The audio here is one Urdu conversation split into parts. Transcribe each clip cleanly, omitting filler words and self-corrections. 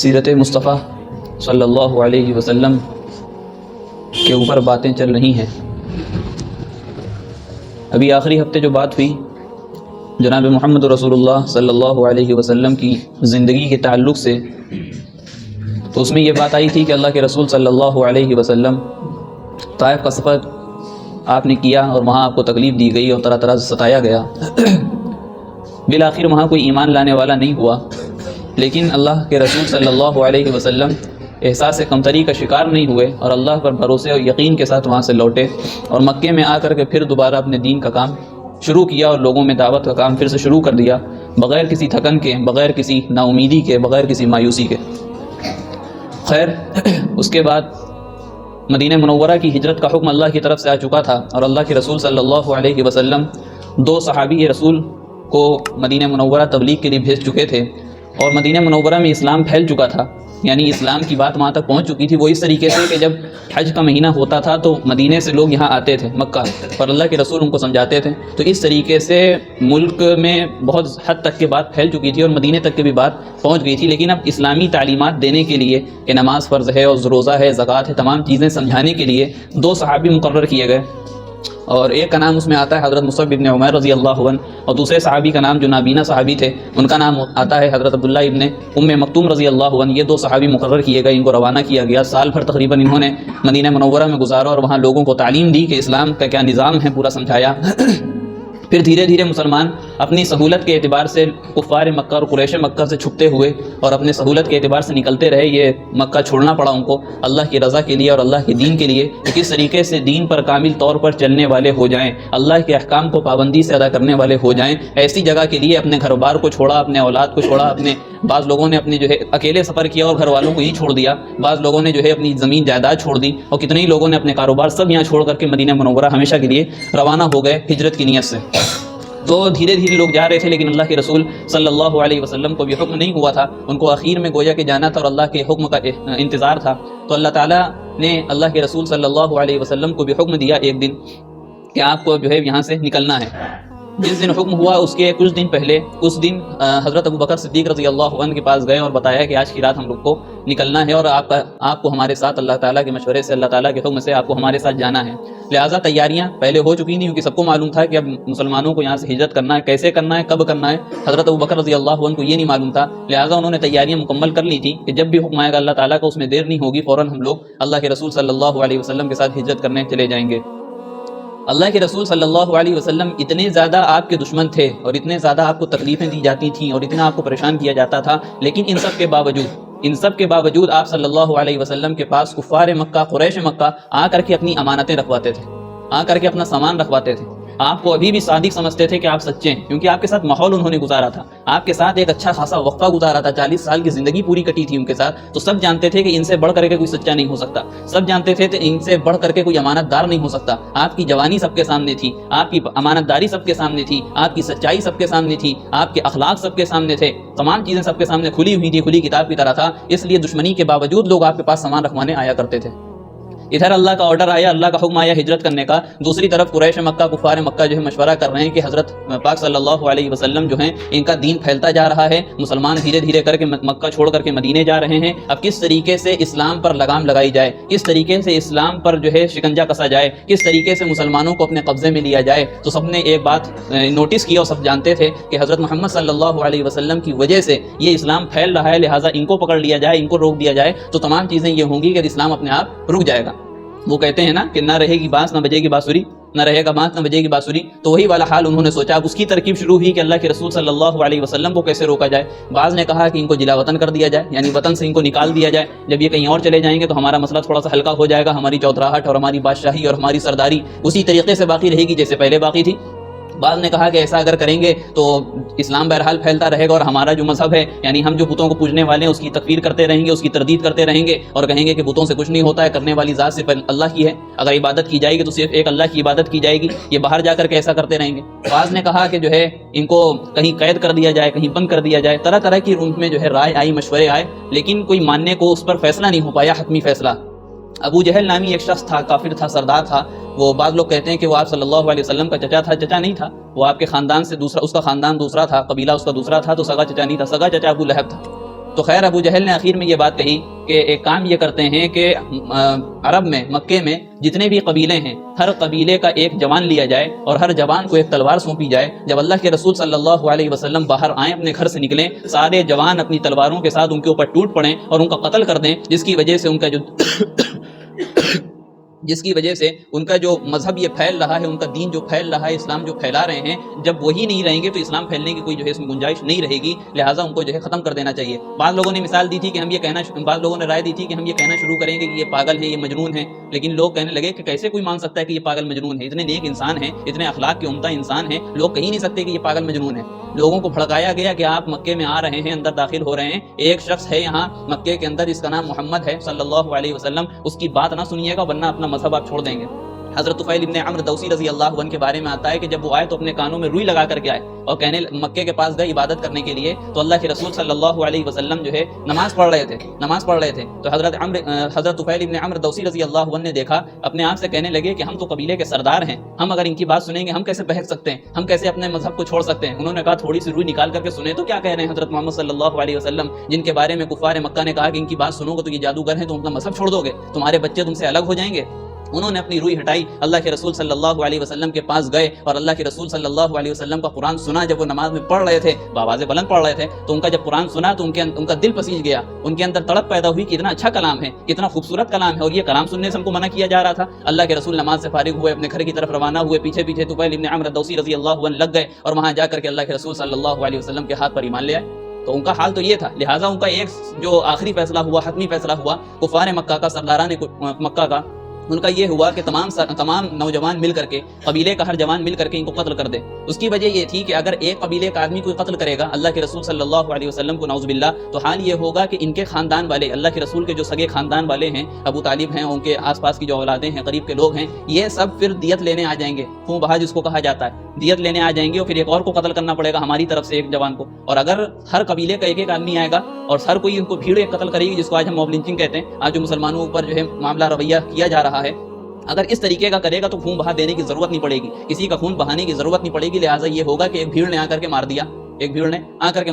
سیرت مصطفیٰ صلی اللہ علیہ وسلم کے اوپر باتیں چل رہی ہیں۔ ابھی آخری ہفتے جو بات ہوئی جناب محمد رسول اللہ صلی اللہ علیہ وسلم کی زندگی کے تعلق سے، تو اس میں یہ بات آئی تھی کہ اللہ کے رسول صلی اللہ علیہ وسلم طائف کا سفر آپ نے کیا اور وہاں آپ کو تکلیف دی گئی اور طرح طرح سے ستایا گیا۔ بالآخر وہاں کوئی ایمان لانے والا نہیں ہوا، لیکن اللہ کے رسول صلی اللہ علیہ وسلم احساس کمتری کا شکار نہیں ہوئے اور اللہ پر بھروسے اور یقین کے ساتھ وہاں سے لوٹے اور مکے میں آ کر کے پھر دوبارہ اپنے دین کا کام شروع کیا اور لوگوں میں دعوت کا کام پھر سے شروع کر دیا، بغیر کسی تھکن کے، بغیر کسی نا امیدی کے، بغیر کسی مایوسی کے۔ خیر، اس کے بعد مدینہ منورہ کی ہجرت کا حکم اللہ کی طرف سے آ چکا تھا اور اللہ کے رسول صلی اللہ علیہ وسلم 2 صحابی رسول کو مدینہ منورہ تبلیغ کے لیے بھیج چکے تھے، اور مدینہ منورہ میں اسلام پھیل چکا تھا، یعنی اسلام کی بات وہاں تک پہنچ چکی تھی۔ وہ اس طریقے سے کہ جب حج کا مہینہ ہوتا تھا تو مدینے سے لوگ یہاں آتے تھے مکہ، اور اللہ کے رسول ان کو سمجھاتے تھے، تو اس طریقے سے ملک میں بہت حد تک کی بات پھیل چکی تھی اور مدینے تک کی بھی بات پہنچ گئی تھی۔ لیکن اب اسلامی تعلیمات دینے کے لیے کہ نماز فرض ہے اور روزہ ہے، زکوٰۃ ہے، تمام چیزیں سمجھانے کے لیے 2 صحابی مقرر کیے گئے، اور ایک کا نام اس میں آتا ہے حضرت مصعب بن عمیر رضی اللہ عنہ، اور دوسرے صحابی کا نام جو نابینا صحابی تھے ان کا نام آتا ہے حضرت عبداللہ ابن ام مکتوم رضی اللہ عنہ۔ یہ 2 صحابی مقرر کیے گئے، ان کو روانہ کیا گیا۔ سال بھر تقریباً انہوں نے مدینہ منورہ میں گزارا اور وہاں لوگوں کو تعلیم دی کہ اسلام کا کیا نظام ہے، پورا سمجھایا۔ پھر دھیرے دھیرے مسلمان اپنی سہولت کے اعتبار سے کفار مکہ اور قریش مکہ سے چھپتے ہوئے اور اپنے سہولت کے اعتبار سے نکلتے رہے۔ یہ مکہ چھوڑنا پڑا ان کو اللہ کی رضا کے لیے اور اللہ کے دین کے لیے، کہ کس طریقے سے دین پر کامل طور پر چلنے والے ہو جائیں، اللہ کے احکام کو پابندی سے ادا کرنے والے ہو جائیں۔ ایسی جگہ کے لیے اپنے گھر بار کو چھوڑا، اپنے اولاد کو چھوڑا، اپنے بعض لوگوں نے اپنے اکیلے سفر کیا اور گھر والوں کو ہی چھوڑ دیا، بعض لوگوں نے اپنی زمین جائیداد چھوڑ دی، اور کتنے ہی لوگوں نے اپنے کاروبار سب یہاں چھوڑ کر کے مدینہ منورہ ہمیشہ کے لیے روانہ ہو گئے ہجرت کی نیت سے۔ تو دھیرے دھیرے لوگ جا رہے تھے، لیکن اللہ کے رسول صلی اللہ علیہ وسلم کو بھی حکم نہیں ہوا تھا، ان کو اخیر میں گویا کہ جانا تھا اور اللہ کے حکم کا انتظار تھا۔ تو اللہ تعالیٰ نے اللہ کے رسول صلی اللہ علیہ وسلم کو بھی حکم دیا ایک دن کہ آپ کو یہاں سے نکلنا ہے۔ جس دن حکم ہوا اس کے کچھ دن پہلے، اس دن حضرت ابوبکر صدیق رضی اللہ عنہ کے پاس گئے اور بتایا کہ آج کی رات ہم لوگ کو نکلنا ہے اور آپ کو ہمارے ساتھ اللہ تعالیٰ کے مشورے سے، اللہ تعالیٰ کے حکم سے آپ کو ہمارے ساتھ جانا ہے۔ لہٰذا تیاریاں پہلے ہو چکی تھیں، کیونکہ سب کو معلوم تھا کہ اب مسلمانوں کو یہاں سے ہجرت کرنا ہے، کیسے کرنا ہے، کب کرنا ہے۔ حضرت ابوبکر رضی اللہ عنہ کو یہ نہیں معلوم تھا، لہٰذا انہوں نے تیاریاں مکمل کر لی تھیں کہ جب بھی حکم آئے گا اللہ تعالیٰ کا، اس میں دیر نہیں ہوگی، فوراً ہم لوگ اللہ کے رسول صلی اللہ علیہ وسلم کے ساتھ ہجرت کرنے چلے جائیں گے۔ اللہ کے رسول صلی اللہ علیہ وسلم اتنے زیادہ آپ کے دشمن تھے اور اتنے زیادہ آپ کو تکلیفیں دی جاتی تھیں اور اتنا آپ کو پریشان کیا جاتا تھا، لیکن ان سب کے باوجود آپ صلی اللہ علیہ وسلم کے پاس کفار مکہ، قریش مکہ آ کر کے اپنی امانتیں رکھواتے تھے، آ کر کے اپنا سامان رکھواتے تھے۔ آپ کو ابھی بھی صادق سمجھتے تھے کہ آپ سچے ہیں، کیونکہ آپ کے ساتھ ماحول انہوں نے گزارا تھا، آپ کے ساتھ ایک اچھا خاصا وقفہ گزارا تھا، 40 سال کی زندگی پوری کٹی تھی ان کے ساتھ، تو سب جانتے تھے کہ ان سے بڑھ کر کے کوئی سچا نہیں ہو سکتا، سب جانتے تھے کہ ان سے بڑھ کر کے کوئی امانت دار نہیں ہو سکتا۔ آپ کی جوانی سب کے سامنے تھی، آپ کی امانت داری سب کے سامنے تھی، آپ کی سچائی سب کے سامنے تھی، آپ کے اخلاق سب کے سامنے تھے، تمام چیزیں سب کے سامنے کھلی ہوئی تھی، کھلی کتاب کی طرح تھا۔ اس لیے دشمنی کے باوجود لوگ آپ کے پاس سامان رکھوانے آیا کرتے تھے۔ ادھر اللہ کا آرڈر آیا، اللہ کا حکم آیا ہجرت کرنے کا، دوسری طرف قریش مکہ، کفار مکہ مشورہ کر رہے ہیں کہ حضرت پاک صلی اللہ علیہ وسلم ان کا دین پھیلتا جا رہا ہے، مسلمان دھیرے دھیرے کر کے مکہ چھوڑ کر کے مدینے جا رہے ہیں، اب کس طریقے سے اسلام پر لگام لگائی جائے، کس طریقے سے اسلام پر شکنجہ کسا جائے، کس طریقے سے مسلمانوں کو اپنے قبضے میں لیا جائے۔ تو سب نے ایک بات نوٹس کی اور سب جانتے تھے کہ حضرت محمد صلی اللہ علیہ وسلم کی وجہ سے یہ اسلام پھیل رہا ہے، لہٰذا ان کو پکڑ لیا جائے، ان کو روک دیا جائے تو تمام چیزیں یہ ہوں گی کہ اسلام اپنے آپ رک جائے گا۔ وہ کہتے ہیں نا کہ نہ رہے گی بانس نہ بجے گی بانسری، نہ رہے گا بانس نہ بجے گی بانسری، تو وہی والا حال انہوں نے سوچا۔ اب اس کی ترکیب شروع ہوئی کہ اللہ کے رسول صلی اللہ علیہ وسلم کو کیسے روکا جائے۔ بعض نے کہا کہ ان کو جلا وطن کر دیا جائے، یعنی وطن سے ان کو نکال دیا جائے، جب یہ کہیں اور چلے جائیں گے تو ہمارا مسئلہ تھوڑا سا ہلکا ہو جائے گا، ہماری چودراہٹ اور ہماری بادشاہی اور ہماری سرداری اسی طریقے سے باقی رہے گی جیسے پہلے باقی تھی۔ بعض نے کہا کہ ایسا اگر کریں گے تو اسلام بہرحال پھیلتا رہے گا اور ہمارا جو مذہب ہے، یعنی ہم جو بتوں کو پوجنے والے ہیں، اس کی تکفیر کرتے رہیں گے، اس کی تردید کرتے رہیں گے اور کہیں گے کہ بتوں سے کچھ نہیں ہوتا ہے، کرنے والی ذات صرف اللہ کی ہے، اگر عبادت کی جائے گی تو صرف ایک اللہ کی عبادت کی جائے گی، یہ باہر جا کر کے ایسا کرتے رہیں گے۔ بعض نے کہا کہ ان کو کہیں قید کر دیا جائے، کہیں بند کر دیا جائے، طرح طرح کی ان میں رائے آئی، مشورے آئے، لیکن کوئی ماننے کو اس پر فیصلہ نہیں ہو پایا، حتمی فیصلہ۔ ابو جہل نامی ایک شخص تھا، کافر تھا، سردار تھا، وہ بعض لوگ کہتے ہیں کہ وہ آپ صلی اللہ علیہ وسلم کا چچا تھا، چچا نہیں تھا، وہ آپ کے خاندان سے دوسرا، اس کا خاندان دوسرا تھا، قبیلہ اس کا دوسرا تھا، تو سگا چچا نہیں تھا، سگا چچا ابو لہب تھا۔ تو خیر ابو جہل نے آخر میں یہ بات کہی کہ ایک کام یہ کرتے ہیں کہ عرب میں مکے میں جتنے بھی قبیلے ہیں ہر قبیلے کا ایک جوان لیا جائے اور ہر جوان کو ایک تلوار سونپی جائے. جب اللہ کے رسول صلی اللہ علیہ وسلم باہر آئیں اپنے گھر سے نکلیں سارے جوان اپنی تلواروں کے ساتھ ان کے اوپر ٹوٹ پڑیں اور ان کا قتل کر دیں, جس کی وجہ سے ان کا جو مذہب یہ پھیل رہا ہے, ان کا دین جو پھیل رہا ہے, اسلام جو پھیلا رہے ہیں, جب وہی نہیں رہیں گے تو اسلام پھیلنے کی کوئی جو ہے اس میں گنجائش نہیں رہے گی, لہٰذا ان کو جو ہے ختم کر دینا چاہیے. بعض لوگوں نے مثال دی تھی کہ بعض لوگوں نے رائے دی تھی کہ ہم یہ کہنا شروع کریں گے کہ یہ پاگل ہے, یہ مجنون ہے, لیکن لوگ کہنے لگے کہ کیسے کوئی مان سکتا ہے کہ یہ پاگل مجنون ہے, اتنے نیک انسان ہیں, اتنے اخلاق کے عمدہ انسان ہیں, لوگ کہہ نہیں سکتے کہ یہ پاگل مجنون ہے. لوگوں کو بھڑکایا گیا کہ آپ مکے میں آ رہے ہیں, اندر داخل ہو رہے ہیں, ایک شخص ہے یہاں مکے کے اندر, اس کا نام محمد ہے صلی اللہ علیہ وسلم, اس کی بات نہ سنیے گا ورنہ اپنا مذہب آپ چھوڑ دیں گے. حضرت طفیل ابن عمرو دوسی رضی اللہ عنہ کے بارے میں آتا ہے کہ جب وہ آئے تو اپنے کانوں میں روئی لگا کر کے آئے اور مکے کے پاس گئے عبادت کرنے کے لیے, تو اللہ کے رسول صلی اللہ علیہ وسلم جو ہے نماز پڑھ رہے تھے. تو حضرت طفیل ابن عمرو دوسی رضی اللہ عنہ نے دیکھا, اپنے آپ سے کہنے لگے کہ ہم تو قبیلے کے سردار ہیں, ہم اگر ان کی بات سنیں گے ہم کیسے بہک سکتے ہیں, ہم کیسے اپنے مذہب کو چھوڑ سکتے ہیں. انہوں نے کہا تھوڑی سی روئی نکال کر کے سنیں تو کیا کہہ رہے ہیں حضرت محمد صلی اللہ علیہ وسلم, جن کے بارے میں کفار مکہ نے کہا کہ ان کی بات سنو گے تو یہ جادوگر ہیں, تو ان کا مذہب چھوڑ دو گے, تمہارے بچے تم سے الگ ہو جائیں گے. انہوں نے اپنی روئی ہٹائی, اللہ کے رسول صلی اللہ علیہ وسلم کے پاس گئے اور اللہ کے رسول صلی اللہ علیہ وسلم کا قرآن سنا. جب وہ نماز میں پڑھ رہے تھے, بآواز بلند پڑھ رہے تھے, تو ان کا جب قرآن سنا تو ان کا دل پسیج گیا, ان کے اندر تڑپ پیدا ہوئی کہ اتنا اچھا کلام ہے, کتنا خوبصورت کلام ہے, اور یہ کلام سننے سے ہم کو منع کیا جا رہا تھا. اللہ کے رسول نماز سے فارغ ہوئے, اپنے گھر کی طرف روانہ ہوئے, پیچھے طفیل ابن عمرو دوسی رضی اللہ عنہ لگ گئے اور وہاں جا کر کے اللہ کے رسول صلی اللہ علیہ وسلم کے ہاتھ پر ایمان لے آئے. تو ان کا حال تو یہ تھا. لہٰذا ان کا ایک جو آخری فیصلہ ہوا, حتمی فیصلہ ہوا کفار مکہ کا, سرداران مکہ کا, ان کا یہ ہوا کہ تمام نوجوان مل کر کے, قبیلے کا ہر جوان مل کر کے ان کو قتل کر دے. اس کی وجہ یہ تھی کہ اگر ایک قبیلے کا آدمی کوئی قتل کرے گا اللہ کے رسول صلی اللہ علیہ وسلم کو نعوذ باللہ, تو حال یہ ہوگا کہ ان کے خاندان والے, اللہ کے رسول کے جو سگے خاندان والے ہیں, ابو طالب ہیں, ان کے آس پاس کی جو اولادیں ہیں, قریب کے لوگ ہیں, یہ سب پھر دیت لینے آ جائیں گے, خون بہا جس کو کہا جاتا ہے, دیت لینے آ جائیں گے, اور پھر ایک اور کو قتل کرنا پڑے گا ہماری طرف سے, ایک جوان کو. اور اگر ہر قبیلے کا ایک آدمی آئے گا اور ہر کوئی ان کو بھیڑ ایک قتل کرے گی, جس کو آج ہم موب لنچنگ کہتے ہیں, آج جو مسلمانوں پر جو ہے معاملہ رویہ کیا جا رہا ہے, اگر اس طریقے کا کرے گا تو خون بہا دینے کی ضرورت نہیں پڑے گی, کسی کا خون بہانے کی ضرورت نہیں پڑے گی. لہٰذا یہ ہوگا کہ ایک بھیڑ نے آ کر کے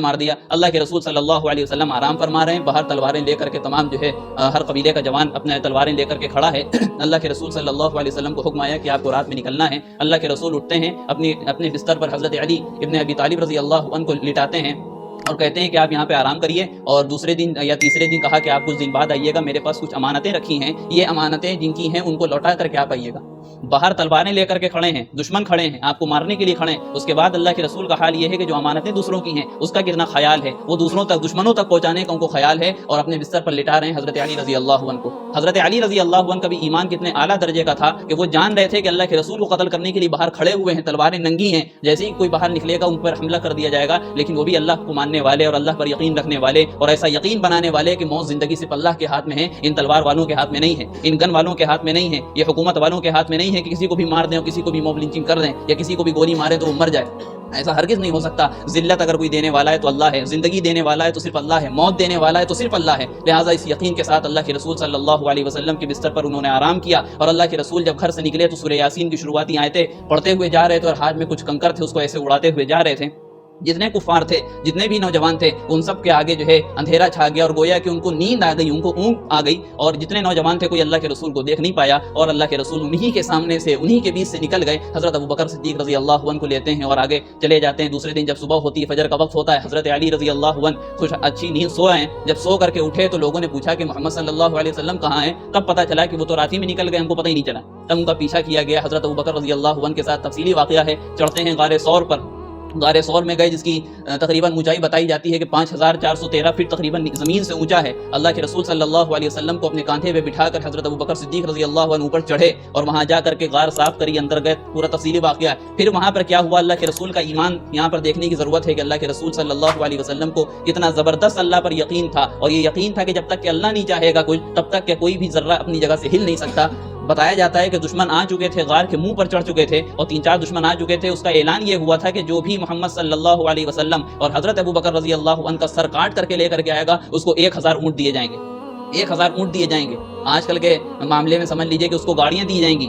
مار دیا, اللہ کے رسول صلی اللہ علیہ وسلم آرام فرما رہے ہیں, باہر تلواریں لے کر کے, تمام جو ہے ہر قبیلے کا جوان اپنے تلواریں لے کر کے کھڑا ہے. اللہ کے رسول صلی اللہ علیہ وسلم کو حکم آیا کہ آپ کو رات میں نکلنا ہے. اللہ کے رسول اٹھتے ہیں, اپنے بستر پر حضرت علی ابن ابی طالب رضی اللہ عنہ کو لٹاتے ہیں اور کہتے ہیں کہ آپ یہاں پہ آرام کریے, اور دوسرے دن یا تیسرے دن کہا کہ آپ کچھ دن بعد آئیے گا, میرے پاس کچھ امانتیں رکھی ہیں, یہ امانتیں جن کی ہیں ان کو لوٹا کر کے آپ آئیے گا. باہر تلواریں لے کر کے کھڑے ہیں, دشمن کھڑے ہیں, آپ کو مارنے کے لیے کھڑے ہیں. اس کے بعد اللہ کے رسول کا حال یہ ہے کہ جو امانتیں دوسروں کی ہیں اس کا کتنا خیال ہے, وہ دوسروں تک, دشمنوں تک پہنچانے کا ان کو خیال ہے, اور اپنے بستر پر لٹا رہے ہیں حضرت علی رضی اللہ عنہ کو. حضرت علی رضی اللہ عنہ کا بھی ایمان کتنے اعلیٰ درجے کا تھا کہ وہ جان رہے تھے کہ اللہ کے رسول کو قتل کرنے کے لیے باہر کھڑے ہوئے ہیں, تلواریں ننگی ہیں, جیسے ہی کوئی باہر نکلے گا ان پر حملہ کر دیا جائے گا. لیکن وہ بھی اللہ کو ماننے والے اور اللہ پر یقین رکھنے والے, اور ایسا یقین بنانے والے کہ موت زندگی صرف اللہ کے ہاتھ میں ہے, ان تلوار والوں کے ہاتھ میں نہیں ہے, ان گن والوں کے ہاتھ میں نہیں ہے, یہ حکومت والوں کے ہاتھ میں نہیں ہے کہ کسی کو بھی مار دیں اور کسی کو بھی موب لنچنگ کر دیں یا کسی کو بھی گولی مارے تو وہ مر جائے. ایسا ہرگز نہیں ہو سکتا. ذلت اگر کوئی دینے والا ہے تو اللہ ہے, زندگی دینے والا ہے تو صرف اللہ ہے, موت دینے والا ہے تو صرف اللہ ہے. لہٰذا اس یقین کے ساتھ اللہ کے رسول صلی اللہ علیہ وسلم کے بستر پر انہوں نے آرام کیا, اور اللہ کے رسول جب گھر سے نکلے تو سورہ یاسین کی شروعاتی آیتیں پڑھتے ہوئے جا رہے تھے, اور ہاتھ میں کچھ کنکر تھے اس کو ایسے اڑاتے ہوئے جا رہے تھے. جتنے کفار تھے, جتنے بھی نوجوان تھے, ان سب کے آگے جو ہے اندھیرا چھا گیا, اور گویا کہ ان کو نیند آ گئی, ان کو اونگ آ گئی, اور جتنے نوجوان تھے کوئی اللہ کے رسول کو دیکھ نہیں پایا, اور اللہ کے رسول انہی کے سامنے سے, انہی کے بیچ سے نکل گئے. حضرت ابوبکر صدیق رضی اللہ عنہ کو لیتے ہیں اور آگے چلے جاتے ہیں. دوسرے دن جب صبح ہوتی ہے, فجر کا وقت ہوتا ہے, حضرت علی رضی اللہ عنہ خوش اچھی نیند سوئے ہیں. جب سو کر کے اٹھے تو لوگوں نے پوچھا کہ محمد صلی اللہ علیہ وسلم کہاں ہیں؟ تب پتہ چلا کہ وہ تو رات ہی میں نکل گئے, ہم کو پتہ ہی نہیں چلا. تب ان کا پیچھا کیا گیا. حضرت ابوبکر رضی اللہ عنہ کے ساتھ تفصیلی واقعہ ہے. چڑھتے ہیں غار ثور پر, غار ثور میں گئے جس کی تقریباً اونچائی بتائی جاتی ہے کہ 5413 فٹ تقریباً زمین سے اونچا ہے. اللہ کے رسول صلی اللہ علیہ وسلم کو اپنے کاندھے پہ بٹھا کر حضرت ابوبکر صدیق رضی اللہ عنہ اوپر چڑھے اور وہاں جا کر کے غار صاف کری, اندر گئے. پورا تفصیلی واقعہ. پھر وہاں پر کیا ہوا, اللہ کے رسول کا ایمان یہاں پر دیکھنے کی ضرورت ہے کہ اللہ کے رسول صلی اللہ علیہ وسلم کو کتنا زبردست اللہ پر یقین تھا, اور یہ یقین تھا کہ جب تک کہ اللہ نہیں چاہے گا کچھ, تب تک کہ کوئی بھی ذرہ اپنی جگہ سے ہل نہیں سکتا. بتایا جاتا ہے کہ دشمن آ چکے تھے, غار کے منہ پر چڑھ چکے تھے, اور 3-4 دشمن آ چکے تھے. اس کا اعلان یہ ہوا تھا کہ جو بھی محمد صلی اللہ علیہ وسلم اور حضرت ابوبکر رضی اللہ عنہ کا سر کاٹ کر کے لے کر کے آئے گا, اس کو 1000 اونٹ دیے جائیں گے. 1000 اونٹ دیے جائیں گے. آج کل کے معاملے میں سمجھ لیجئے کہ اس کو گاڑیاں دی جائیں گی.